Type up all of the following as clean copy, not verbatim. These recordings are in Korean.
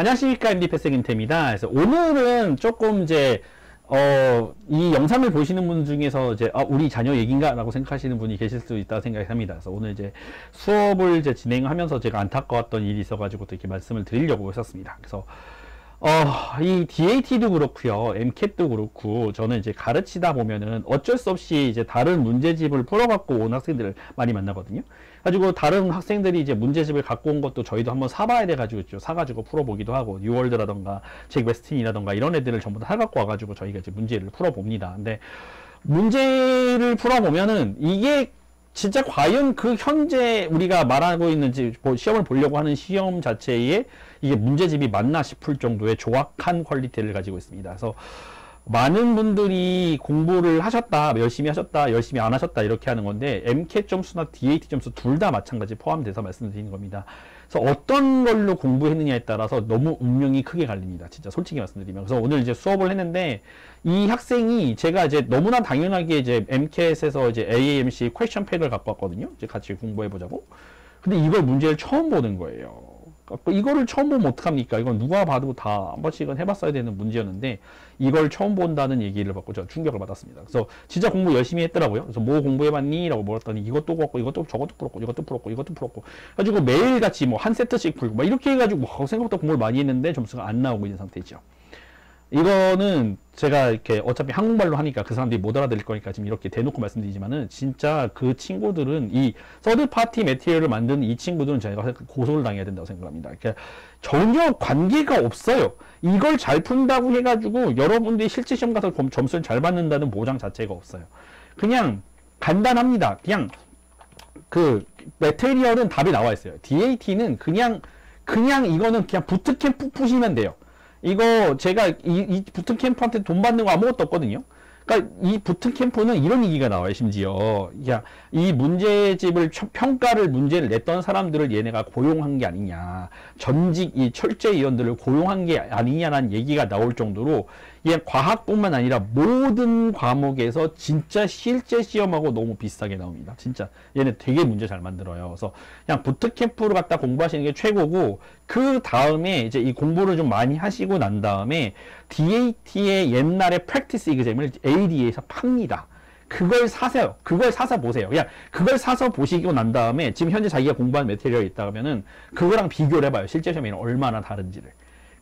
안녕하십니까, MD 패스김태입니다. 그래서 오늘은 조금 이제 이 영상을 보시는 분 중에서 이제 우리 자녀 얘기인가 라고 생각하시는 분이 계실 수 있다고 생각합니다. 그래서 오늘 이제 수업을 이제 진행하면서 제가 안타까웠던 일이 있어가지고 또 이렇게 말씀을 드리려고 했었습니다. 그래서 이 DAT도 그렇고요, MCAT도 그렇고, 저는 이제 가르치다 보면은 어쩔 수 없이 이제 다른 문제집을 풀어갖고 온 학생들을 많이 만나거든요. 가지고 다른 학생들이 이제 문제집을 갖고 온 것도 저희도 한번 사봐야 돼가지고 사가지고 풀어보기도 하고, 뉴월드라던가 잭 웨스틴이라던가 이런 애들을 전부 다 사갖고 와가지고 저희가 이제 문제를 풀어봅니다. 근데 문제를 풀어보면은 이게 진짜 과연 그 현재 우리가 말하고 있는 시험을 보려고 하는 시험 자체에 이게 문제집이 맞나 싶을 정도의 조악한 퀄리티를 가지고 있습니다. 그래서 많은 분들이 공부를 하셨다, 열심히 하셨다, 열심히 안 하셨다 이렇게 하는 건데, MCAT 점수나 DAT 점수 둘 다 마찬가지 포함돼서 말씀드리는 겁니다. 그래서 어떤 걸로 공부했느냐에 따라서 너무 운명이 크게 갈립니다. 진짜 솔직히 말씀드리면. 그래서 오늘 이제 수업을 했는데, 이 학생이 제가 이제 너무나 당연하게 이제 MCAT에서 이제 AAMC 퀘스천 팩을 갖고 왔거든요. 이제 같이 공부해보자고. 근데 이걸 문제를 처음 보는 거예요. 이거를 처음 보면 어떡합니까? 이건 누가 봐도 다 한 번씩은 해봤어야 되는 문제였는데, 이걸 처음 본다는 얘기를 받고 저 충격을 받았습니다. 그래서 진짜 공부 열심히 했더라고요. 그래서 뭐 공부해봤니? 라고 물었더니 이것도 그렇고, 이것도 저것도 풀었고, 이것도 풀었고, 이것도 풀었고. 가지고 매일같이 뭐 한 세트씩 풀고, 막 이렇게 해가지고 생각보다 공부를 많이 했는데 점수가 안 나오고 있는 상태죠. 이거는 제가 이렇게 어차피 한국말로 하니까 그 사람들이 못 알아들을 거니까 지금 이렇게 대놓고 말씀드리지만은, 진짜 그 친구들은 이 서드 파티 매티리얼을 만든 이 친구들은 제가 고소를 당해야 된다고 생각합니다. 그러니까 전혀 관계가 없어요. 이걸 잘 푼다고 해가지고 여러분들이 실제 시험 가서 점수를 잘 받는다는 보장 자체가 없어요. 그냥 간단합니다. 그냥 그 매티리얼은 답이 나와 있어요. DAT는 그냥 이거는 그냥 부트캠프 푸시면 돼요. 이거 제가 이 부트캠프한테 돈 받는 거 아무것도 없거든요. 그러니까 이 부트캠프는 이런 얘기가 나와요. 심지어 이 문제집을 평가를 문제를 냈던 사람들을 얘네가 고용한 게 아니냐, 전직 이 철제위원들을 고용한 게 아니냐라는 얘기가 나올 정도로, 얘 과학뿐만 아니라 모든 과목에서 진짜 실제 시험하고 너무 비슷하게 나옵니다. 진짜 얘네 되게 문제 잘 만들어요. 그래서 그냥 부트캠프를 갖다 공부하시는 게 최고고, 그 다음에 이제 이 공부를 좀 많이 하시고 난 다음에 DAT의 옛날에 프랙티스 이그잼을 ADA에서 팝니다. 그걸 사세요. 그걸 사서 보세요. 그냥 그걸 사서 보시고 난 다음에 지금 현재 자기가 공부한 매테리얼이 있다 그러면은 그거랑 비교를 해봐요. 실제 시험에는 얼마나 다른지를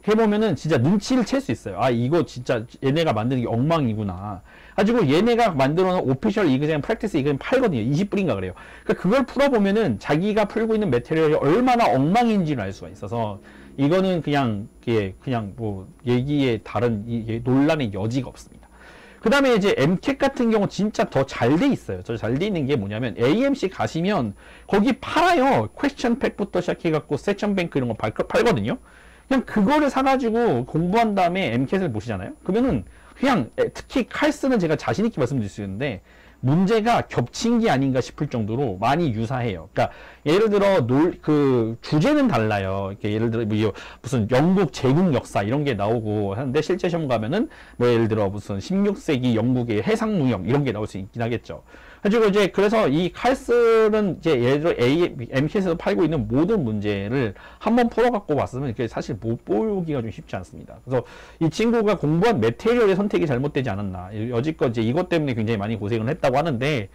해보면은 진짜 눈치를 챌 수 있어요. 이거 진짜 얘네가 만드는 게 엉망이구나. 가지고 얘네가 만들어 놓은 오피셜 이그잼, 프랙티스 이그잼 팔거든요. 20불인가 그래요. 그러니까 그걸 풀어보면은 자기가 풀고 있는 매테리얼이 얼마나 엉망인지를 알 수가 있어서, 이거는 그냥 뭐 얘기에 다른 논란의 여지가 없습니다. 그 다음에 이제 MCAT 같은 경우 진짜 더 잘 돼 있어요. 저 잘 돼 있는 게 뭐냐면, AMC 가시면 거기 팔아요. 퀘스천 팩부터 시작해갖고 세션 뱅크 이런 거 팔거든요. 그냥 그거를 사가지고 공부한 다음에 MCAT을 보시잖아요. 그러면은 그냥 특히 칼스는 제가 자신있게 말씀드릴 수 있는데, 문제가 겹친 게 아닌가 싶을 정도로 많이 유사해요. 그러니까 예를 들어 주제는 달라요. 이렇게 예를 들어 무슨 영국 제국 역사 이런 게 나오고 하는데, 실제 시험 가면은 뭐 예를 들어 무슨 16세기 영국의 해상 무역 이런 게 나올 수 있긴 하겠죠. 그래서 이 칼스는 이제 예를 들어 MCAT에서 팔고 있는 모든 문제를 한번 풀어갖고 왔으면 이게 사실 못 보기가 좀 쉽지 않습니다. 그래서 이 친구가 공부한 매테리얼의 선택이 잘못되지 않았나. 여지껏 이제 이것 때문에 굉장히 많이 고생을 했다고 하는데,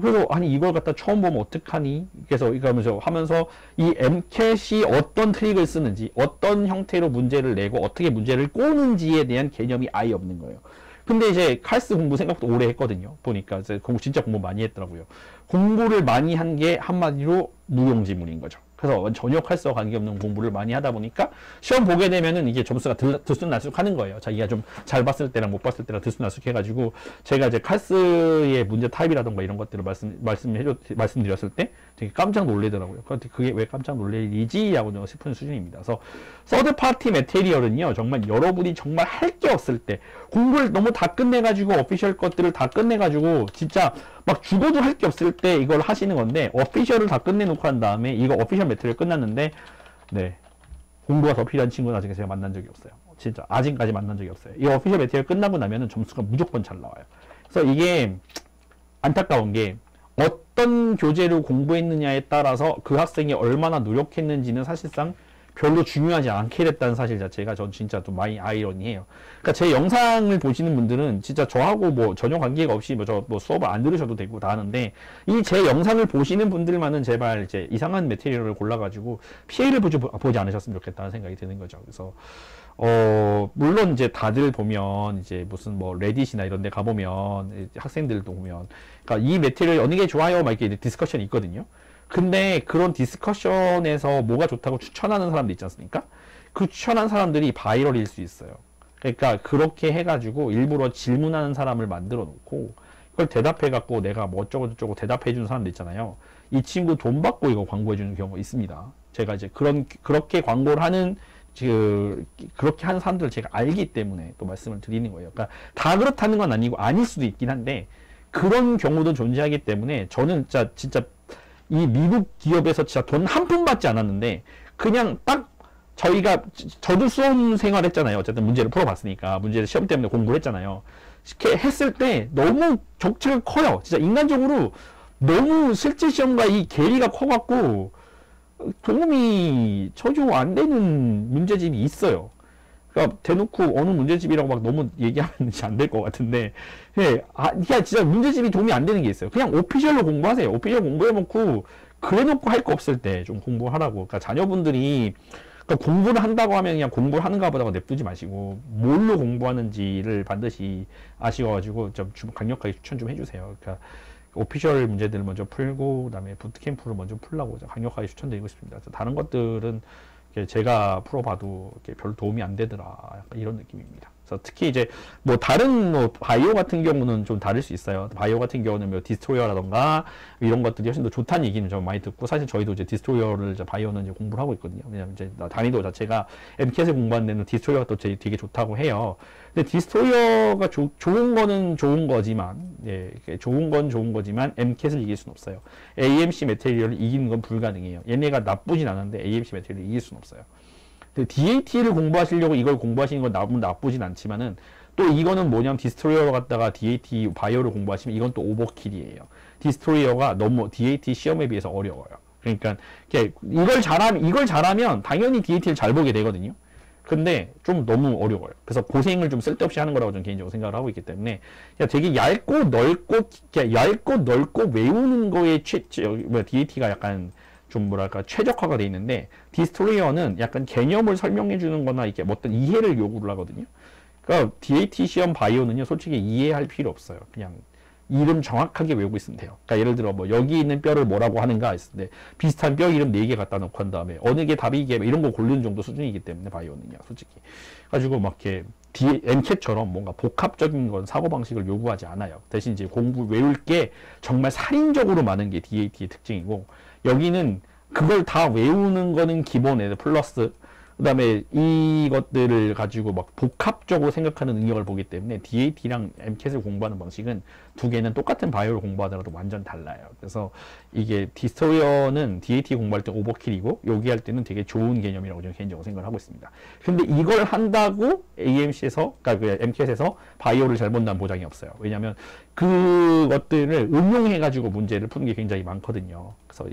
그래서 이걸 갖다 처음 보면 어떡하니? 그래서 하면서 이 MCAT이 어떤 트릭을 쓰는지, 어떤 형태로 문제를 내고 어떻게 문제를 꼬는지에 대한 개념이 아예 없는 거예요. 근데 이제 칼스 공부 생각보다 오래 했거든요. 보니까 이제 진짜 공부 많이 했더라고요. 공부를 많이 한 게 한마디로 무용지물인 거죠. 그래서 전혀 칼스와 관계없는 공부를 많이 하다 보니까 시험 보게 되면은 이게 점수가 들쑥날쑥 하는 거예요. 자기가 좀 잘 봤을 때랑 못 봤을 때랑 들쑥날쑥 해가지고, 제가 이제 칼스의 문제 타입이라던가 이런 것들을 말씀드렸을 때 되게 깜짝 놀래더라고요. 그게 왜 깜짝 놀래리지? 하고 싶은 수준입니다. 그래서 서드 파티 매테리얼은요, 정말 여러분이 정말 할 게 없을 때, 공부를 너무 다 끝내가지고 오피셜 것들을 다 끝내가지고 진짜 막 죽어도 할 게 없을 때 이걸 하시는 건데, 오피셜을 다 끝내놓고 한 다음에 이거 오피셜 매테리얼 끝났는데, 네, 공부가 더 필요한 친구는 아직 제가 만난 적이 없어요. 진짜 아직까지 만난 적이 없어요. 이 오피셜 매테리얼 끝나고 나면은 점수가 무조건 잘 나와요. 그래서 이게 안타까운 게, 어떤 교재를 공부했느냐에 따라서 그 학생이 얼마나 노력했는지는 사실상 별로 중요하지 않게 됐다는 사실 자체가 전 진짜 좀 많이 아이러니해요. 그러니까 제 영상을 보시는 분들은 진짜 저하고 뭐 전혀 관계가 없이 뭐 수업을 안 들으셔도 되고 다 하는데 이 제 영상을 보시는 분들만은 제발 이제 이상한 매테리얼을 골라가지고 피해를 보지 않으셨으면 좋겠다는 생각이 드는 거죠. 그래서 물론 이제 다들 보면 이제 무슨 뭐 레딧이나 이런 데 가보면 학생들도 보면 그러니까 이 매테리얼 어느 게 좋아요 막 이렇게 디스커션이 있거든요. 근데 그런 디스커션에서 뭐가 좋다고 추천하는 사람도 있지 않습니까? 그 추천한 사람들이 바이럴일 수 있어요. 그러니까 그렇게 해가지고 일부러 질문하는 사람을 만들어 놓고 그걸 대답해갖고 내가 뭐 어쩌고저쩌고 대답해주는 사람도 있잖아요. 이 친구 돈 받고 이거 광고해주는 경우가 있습니다. 제가 이제 그렇게 광고를 하는 그렇게 하는 사람들을 제가 알기 때문에 또 말씀을 드리는 거예요. 그러니까 다 그렇다는 건 아니고 아닐 수도 있긴 한데 그런 경우도 존재하기 때문에 저는 진짜 이 미국 기업에서 진짜 돈 한 푼 받지 않았는데 그냥 딱 저도 수험 생활했잖아요. 어쨌든 문제를 풀어봤으니까 문제를 시험 때문에 공부를 했잖아요. 이렇게 했을 때 너무 격차가 커요. 진짜 인간적으로 너무 실제 시험과 이 괴리가 커갖고 도움이 전혀 안 되는 문제집이 있어요. 그러니까 대놓고 어느 문제집이라고 막 너무 얘기하면 안 될 것 같은데, 예, 그냥 진짜 문제집이 도움이 안 되는 게 있어요. 그냥 오피셜로 공부하세요. 오피셜 공부해놓고, 그래놓고 할 거 없을 때 좀 공부하라고. 그러니까 자녀분들이, 그러니까 공부를 한다고 하면 그냥 공부를 하는가 보다가 냅두지 마시고, 뭘로 공부하는지를 반드시 아시어가지고, 좀 강력하게 추천 좀 해주세요. 그러니까 오피셜 문제들을 먼저 풀고, 그 다음에 부트캠프를 먼저 풀라고 강력하게 추천드리고 싶습니다. 다른 것들은 제가 풀어봐도 별 도움이 안 되더라. 약간 이런 느낌입니다. 그래서 특히 이제 뭐 다른 뭐 바이오 같은 경우는 좀 다를 수 있어요. 바이오 같은 경우는 뭐 디스트로이어라던가 이런 것들이 훨씬 더 좋다는 얘기는 좀 많이 듣고 사실 저희도 이제 디스트로이어를 이제 바이오는 이제 공부를 하고 있거든요. 왜냐면 이제 단위도 자체가 MCAT을 공부하는 데는 디스트로이어가 또 되게 좋다고 해요. 근데 디스트로이어가 좋은 거는 좋은 거지만, 예, 좋은 건 좋은 거지만 MCAT을 이길 수는 없어요. AMC 매테리얼을 이기는 건 불가능해요. 얘네가 나쁘진 않은데 AMC 매테리얼을 이길 수는 없어요. DAT를 공부하시려고 이걸 공부하시는 건 나쁘진 않지만은 또 이거는 뭐냐면 디스트로이어 갖다가 DAT 바이오를 공부하시면 이건 또 오버킬이에요. 디스트로이어가 너무 DAT 시험에 비해서 어려워요. 그러니까 이걸 잘하면 당연히 DAT를 잘 보게 되거든요. 근데 좀 너무 어려워요. 그래서 고생을 좀 쓸데없이 하는 거라고 저는 개인적으로 생각을 하고 있기 때문에 그냥 되게 얇고 넓고 외우는 거에 DAT가 약간 좀 뭐랄까 최적화가 돼 있는데 디스트로이어는 약간 개념을 설명해 주는 거나 이렇게 어떤 이해를 요구를 하거든요. 그러니까 DAT 시험 바이오는요 솔직히 이해할 필요 없어요. 그냥 이름 정확하게 외우고 있으면 돼요. 그러니까 예를 들어 뭐 여기 있는 뼈를 뭐라고 하는가 했을 때 비슷한 뼈 이름 4개 갖다 놓고 한 다음에 어느 게 답이게 이런 거 고르는 정도 수준이기 때문에 바이오는요 솔직히 가지고 막 이렇게 MCAT처럼 뭔가 복합적인 건 사고방식을 요구하지 않아요. 대신 이제 공부 외울 게 정말 살인적으로 많은 게 DAT의 특징이고 여기는 그걸 다 외우는 거는 기본에 플러스 그 다음에 이것들을 가지고 막 복합적으로 생각하는 능력을 보기 때문에 DAT랑 MCAT을 공부하는 방식은 두 개는 똑같은 바이오를 공부하더라도 완전 달라요. 그래서 이게 디스트로이어는 DAT 공부할 때 오버킬이고 여기 할 때는 되게 좋은 개념이라고 저는 개인적으로 생각을 하고 있습니다. 근데 이걸 한다고 AMC에서, 그러니까 그 MCAT에서 바이오를 잘 본다는 보장이 없어요. 왜냐하면 그것들을 응용해가지고 문제를 푸는 게 굉장히 많거든요. 그래서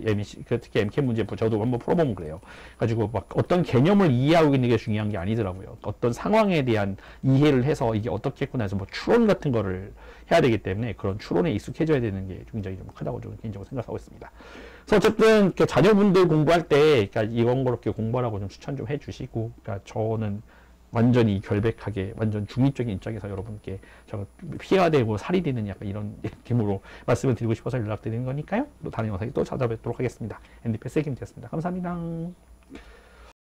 특히 MCAT 문제 저도 한번 풀어보면 그래요. 가지고 막 어떤 개념을 이해하고 있는 게 중요한 게 아니더라고요. 어떤 상황에 대한 이해를 해서 이게 어떻게 했구나 해서 뭐 추론 같은 거를 해야 되기 때문에 그런 추론에 익숙해져야 되는 게 굉장히 좀 크다고 저는 개인적으로 생각하고 있습니다. 그래서 어쨌든 자녀분들 공부할 때 그러니까 이런 거 이렇게 공부하라고 좀 추천 좀 해주시고, 그러니까 저는 완전히 결백하게 완전 중립적인 입장에서 여러분께 제가 피해가 되고 살이 되는 약간 이런 느낌으로 말씀을 드리고 싶어서 연락드리는 거니까요. 또 다른 영상에 또 찾아뵙도록 하겠습니다. NDPS 김태였습니다. 감사합니다.